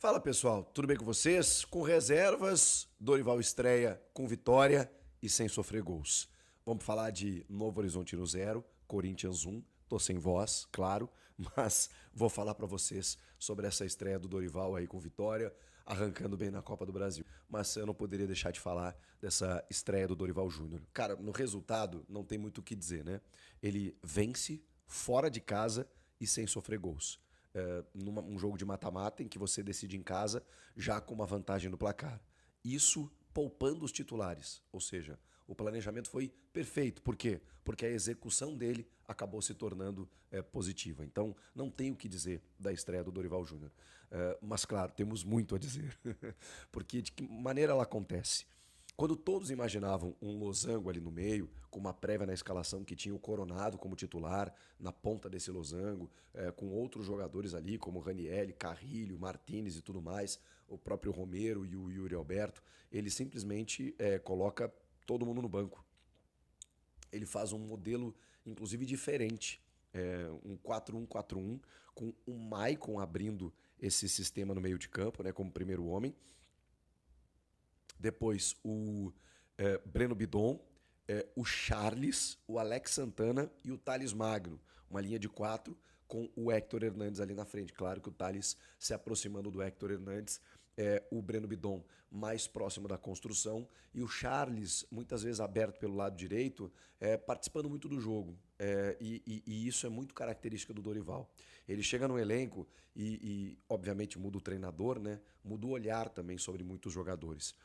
Fala pessoal, tudo bem com vocês? Com reservas, Dorival estreia com vitória e sem sofrer gols. Vamos falar de Novo Horizontino 0, Corinthians 1. Tô sem voz, claro, mas vou falar para vocês sobre essa estreia do Dorival aí com vitória, arrancando bem na Copa do Brasil. Mas eu não poderia deixar de falar dessa estreia do Dorival Júnior. Cara, no resultado não tem muito o que dizer, né? Ele vence fora de casa e sem sofrer gols. Um jogo de mata-mata em que você decide em casa já com uma vantagem no placar. Isso poupando os titulares, ou seja, o planejamento foi perfeito. Por quê? Porque a execução dele acabou se tornando positiva. Então, não tem o que dizer da estreia do Dorival Júnior. Mas, claro, temos muito a dizer. Porque de que maneira ela acontece? Quando todos imaginavam um losango ali no meio, com uma prévia na escalação que tinha o Coronado como titular, na ponta desse losango, com outros jogadores ali, como Ranieri, Carrilho, Martínez e tudo mais, o próprio Romero e o Yuri Alberto, ele simplesmente coloca todo mundo no banco. Ele faz um modelo, inclusive, diferente. Um 4-1-4-1, com o Maicon abrindo esse sistema no meio de campo, né, como primeiro homem. Depois o Breno Bidon, o Charles, o Alex Santana e o Thales Magno. Uma linha de 4 com o Héctor Hernandes ali na frente. Claro que o Thales se aproximando do Héctor Hernandes, o Breno Bidon mais próximo da construção e o Charles, muitas vezes aberto pelo lado direito, participando muito do jogo. E isso é muito característica do Dorival. Ele chega no elenco e obviamente, muda o treinador, né? Muda o olhar também sobre muitos jogadores.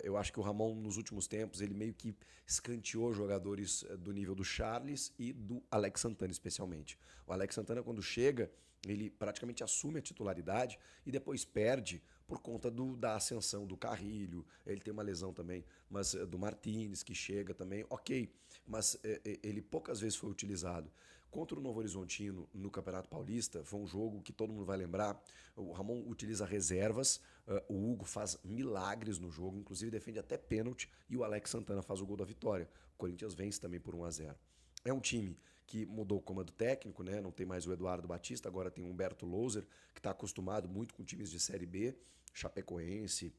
Eu acho que o Ramon, nos últimos tempos, ele meio que escanteou jogadores do nível do Charles e do Alex Santana, especialmente. O Alex Santana, quando chega, ele praticamente assume a titularidade e depois perde por conta da ascensão do Carrilho. Ele tem uma lesão também, mas do Martínez, que chega também, ok. Mas ele poucas vezes foi utilizado. Contra o Novo Horizontino no Campeonato Paulista, foi um jogo que todo mundo vai lembrar. O Ramon utiliza reservas, o Hugo faz milagres no jogo, inclusive defende até pênalti, e o Alex Santana faz o gol da vitória. O Corinthians vence também por 1-0. É um time que mudou o comando técnico, né? Não tem mais o Eduardo Batista, agora tem o Humberto Louser, que está acostumado muito com times de Série B, Chapecoense,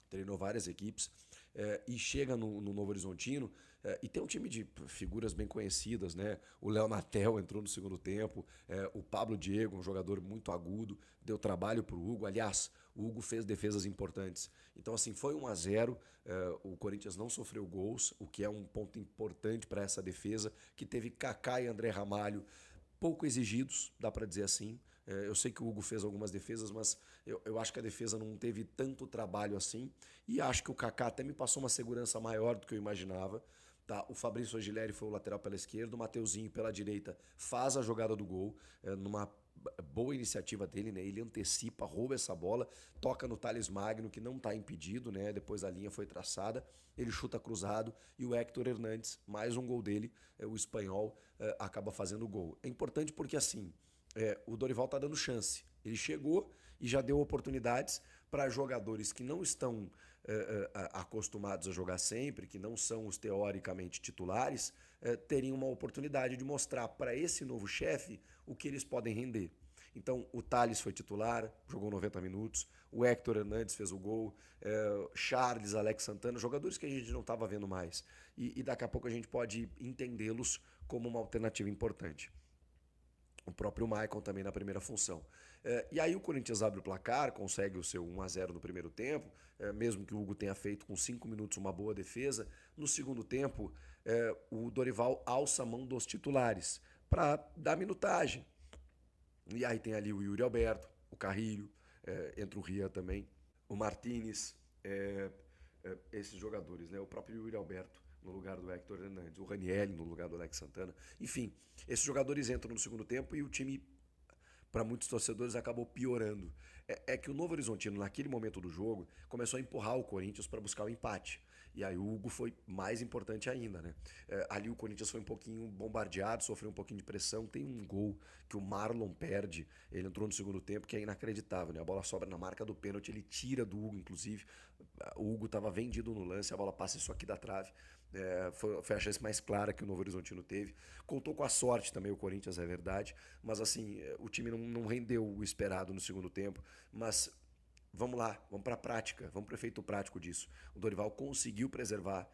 treinou várias equipes, e chega no Novo Horizontino e tem um time de figuras bem conhecidas, né? O Léo Natel entrou no segundo tempo, o Pablo Diego, um jogador muito agudo, deu trabalho para o Hugo. Aliás, o Hugo fez defesas importantes. Então, assim, foi 1-0, o Corinthians não sofreu gols, o que é um ponto importante para essa defesa, que teve Kaká e André Ramalho pouco exigidos, dá para dizer assim. Eu sei que o Hugo fez algumas defesas, mas eu acho que a defesa não teve tanto trabalho assim. E acho que o Kaká até me passou uma segurança maior do que eu imaginava. Tá? O Fabrício Aguilera foi o lateral pela esquerda, o Mateuzinho pela direita faz a jogada do gol, numa boa iniciativa dele, né? Ele antecipa, rouba essa bola, toca no Thales Magno, que não está impedido, né? Depois a linha foi traçada, ele chuta cruzado e o Héctor Hernandes, mais um gol dele, o espanhol, acaba fazendo o gol. É importante porque assim, o Dorival está dando chance. Ele chegou e já deu oportunidades para jogadores que não estão acostumados a jogar sempre, que não são os teoricamente titulares, terem uma oportunidade de mostrar para esse novo chefe o que eles podem render. Então, o Thales foi titular, jogou 90 minutos, o Héctor Hernandes fez o gol, Charles, Alex Santana, jogadores que a gente não estava vendo mais. E daqui a pouco a gente pode entendê-los como uma alternativa importante. O próprio Maicon também na primeira função. E aí o Corinthians abre o placar, consegue o seu 1-0 no primeiro tempo, mesmo que o Hugo tenha feito com 5 minutos uma boa defesa. No segundo tempo, o Dorival alça a mão dos titulares para dar minutagem. E aí tem ali o Yuri Alberto, o Carrilho, entra o Rian também, o Martínez, esses jogadores, né? O próprio Yuri Alberto no lugar do Héctor Hernandes, o Ranieri no lugar do Alex Santana. Enfim, esses jogadores entram no segundo tempo e o time, para muitos torcedores, acabou piorando. É que o Novo Horizontino, naquele momento do jogo, começou a empurrar o Corinthians para buscar o empate. E aí o Hugo foi mais importante ainda, né? Ali o Corinthians foi um pouquinho bombardeado, sofreu um pouquinho de pressão. Tem um gol que o Marlon perde, ele entrou no segundo tempo, que é inacreditável, né? A bola sobra na marca do pênalti, ele tira do Hugo, inclusive. O Hugo estava vendido no lance, a bola passa isso aqui da trave. Foi a chance mais clara que o Novo Horizontino teve. Contou com a sorte também o Corinthians, é verdade. Mas assim, o time não rendeu o esperado no segundo tempo. Mas vamos lá, vamos para a prática, vamos para o efeito prático disso. O Dorival conseguiu preservar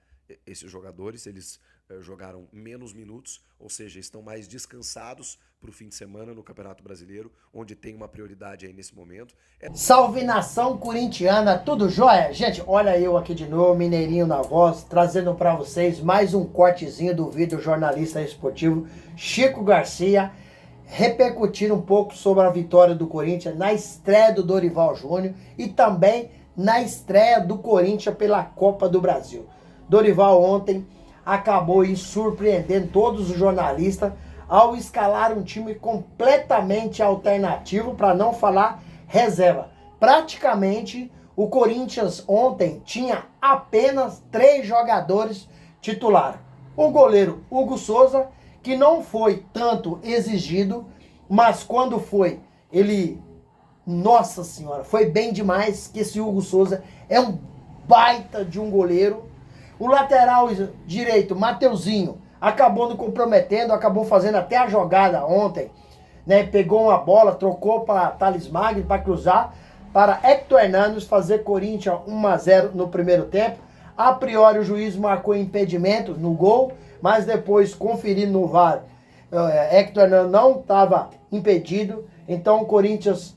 esses jogadores, eles jogaram menos minutos, ou seja, estão mais descansados para o fim de semana no Campeonato Brasileiro, onde tem uma prioridade aí nesse momento. Salve nação corintiana, tudo jóia? Gente, olha eu aqui de novo, Mineirinho na voz, trazendo para vocês mais um cortezinho do vídeo jornalista esportivo Chico Garcia, repercutir um pouco sobre a vitória do Corinthians na estreia do Dorival Júnior e também na estreia do Corinthians pela Copa do Brasil. Dorival ontem acabou surpreendendo todos os jornalistas ao escalar um time completamente alternativo, para não falar reserva. Praticamente o Corinthians ontem tinha apenas 3 jogadores titulares. O goleiro Hugo Souza, que não foi tanto exigido, mas quando foi, ele, nossa senhora, foi bem demais, que esse Hugo Souza é um baita de um goleiro. O lateral direito, Mateuzinho, acabou não comprometendo, acabou fazendo até a jogada ontem, né? Pegou uma bola, trocou para Thales Magno para cruzar, para Hector Hernanes fazer Corinthians 1-0 no primeiro tempo. A priori o juiz marcou impedimento no gol, mas depois conferindo no VAR, Hector Hernanes não estava impedido, então o Corinthians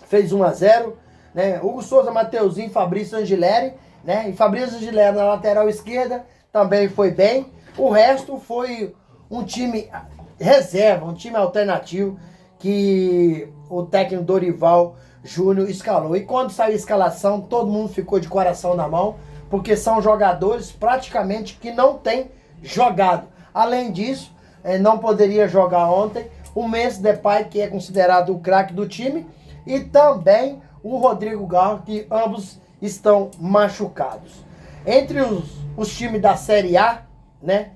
fez 1-0, né? Hugo Souza, Mateuzinho, Fabrício Angileri, né? E Fabrício Angileri na lateral esquerda também foi bem. O resto foi um time reserva, um time alternativo que o técnico Dorival Júnior escalou. E quando saiu a escalação, todo mundo ficou de coração na mão, porque são jogadores praticamente que não têm jogado. Além disso, não poderia jogar ontem o Memphis Depay, que é considerado o craque do time, e também o Rodrigo Garro, que ambos estão machucados. Entre os times da Série A, né,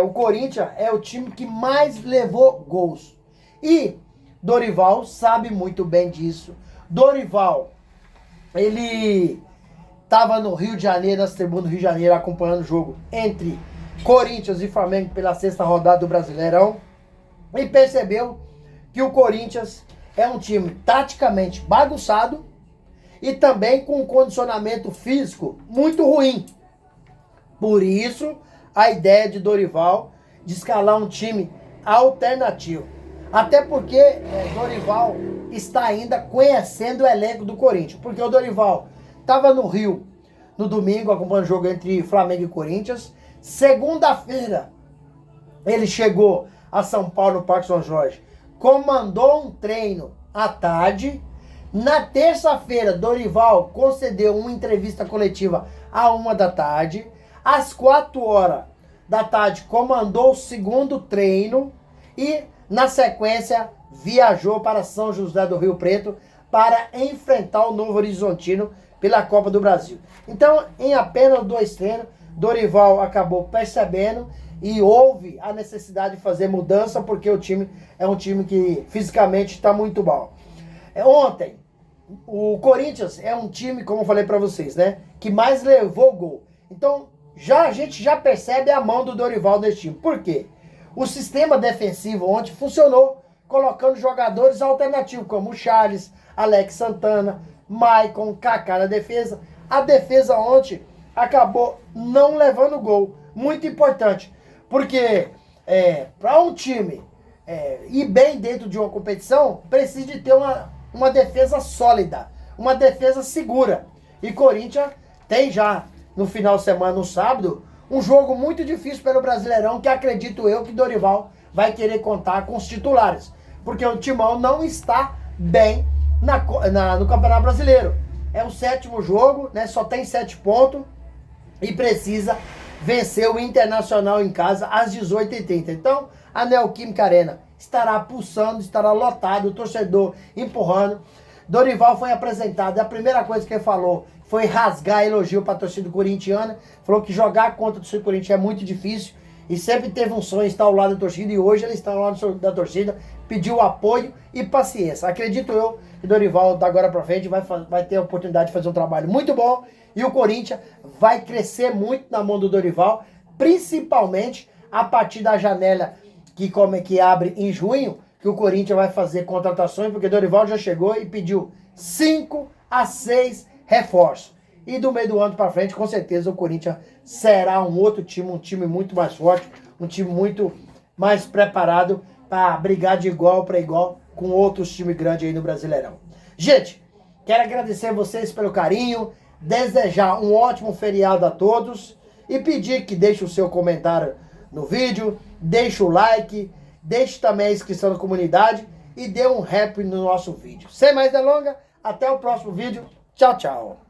o Corinthians é o time que mais levou gols. E Dorival sabe muito bem disso. Dorival, ele estava no Rio de Janeiro, nas tribunas do Rio de Janeiro, acompanhando o jogo entre Corinthians e Flamengo pela 6ª rodada do Brasileirão, e percebeu que o Corinthians é um time taticamente bagunçado e também com um condicionamento físico muito ruim. Por isso, a ideia de Dorival de escalar um time alternativo. Até porque Dorival está ainda conhecendo o elenco do Corinthians. Porque o Dorival estava no Rio no domingo, acompanhando o jogo entre Flamengo e Corinthians. Segunda-feira, ele chegou a São Paulo, no Parque São Jorge, comandou um treino à tarde. Na terça-feira, Dorival concedeu uma entrevista coletiva à 1 da tarde. Às 4 horas da tarde, comandou o segundo treino e, na sequência, viajou para São José do Rio Preto para enfrentar o Novo Horizontino pela Copa do Brasil. Então, em apenas 2 treinos, Dorival acabou percebendo e houve a necessidade de fazer mudança, porque o time é um time que fisicamente está muito bom. Ontem, o Corinthians é um time, como eu falei para vocês, né, que mais levou gol. Então, a gente já percebe a mão do Dorival nesse time. Por quê? O sistema defensivo ontem funcionou, colocando jogadores alternativos, como o Charles, Alex Santana, Maicon, Kaká na defesa. A defesa ontem acabou não levando gol. Muito importante. Porque para um time ir bem dentro de uma competição, precisa de ter uma defesa sólida, uma defesa segura. E Corinthians tem já, no final de semana, no sábado, um jogo muito difícil pelo Brasileirão, que acredito eu que Dorival vai querer contar com os titulares. Porque o Timão não está bem no Campeonato Brasileiro. É o 7º jogo, né? Só tem 7 pontos e precisa vencer o Internacional em casa às 18h30. Então, a Neoquímica Arena estará pulsando, estará lotado, o torcedor empurrando. Dorival foi apresentado, e a primeira coisa que ele falou foi rasgar elogio para a torcida corintiana. Falou que jogar contra a torcida corintiana é muito difícil e sempre teve um sonho de estar ao lado da torcida, e hoje ele está ao lado da torcida, pediu apoio e paciência. Acredito eu que Dorival, da agora para frente, vai ter a oportunidade de fazer um trabalho muito bom, e o Corinthians vai crescer muito na mão do Dorival, principalmente a partir da janela que abre em junho, que o Corinthians vai fazer contratações, porque Dorival já chegou e pediu 5 a 6 reforços. E do meio do ano para frente, com certeza, o Corinthians será um outro time, um time muito mais forte, um time muito mais preparado para brigar de igual para igual com outros times grandes aí no Brasileirão. Gente, quero agradecer a vocês pelo carinho, desejar um ótimo feriado a todos e pedir que deixe o seu comentário no vídeo, deixe o like, deixe também a inscrição na comunidade e dê um rap no nosso vídeo. Sem mais delongas, até o próximo vídeo. Tchau, tchau.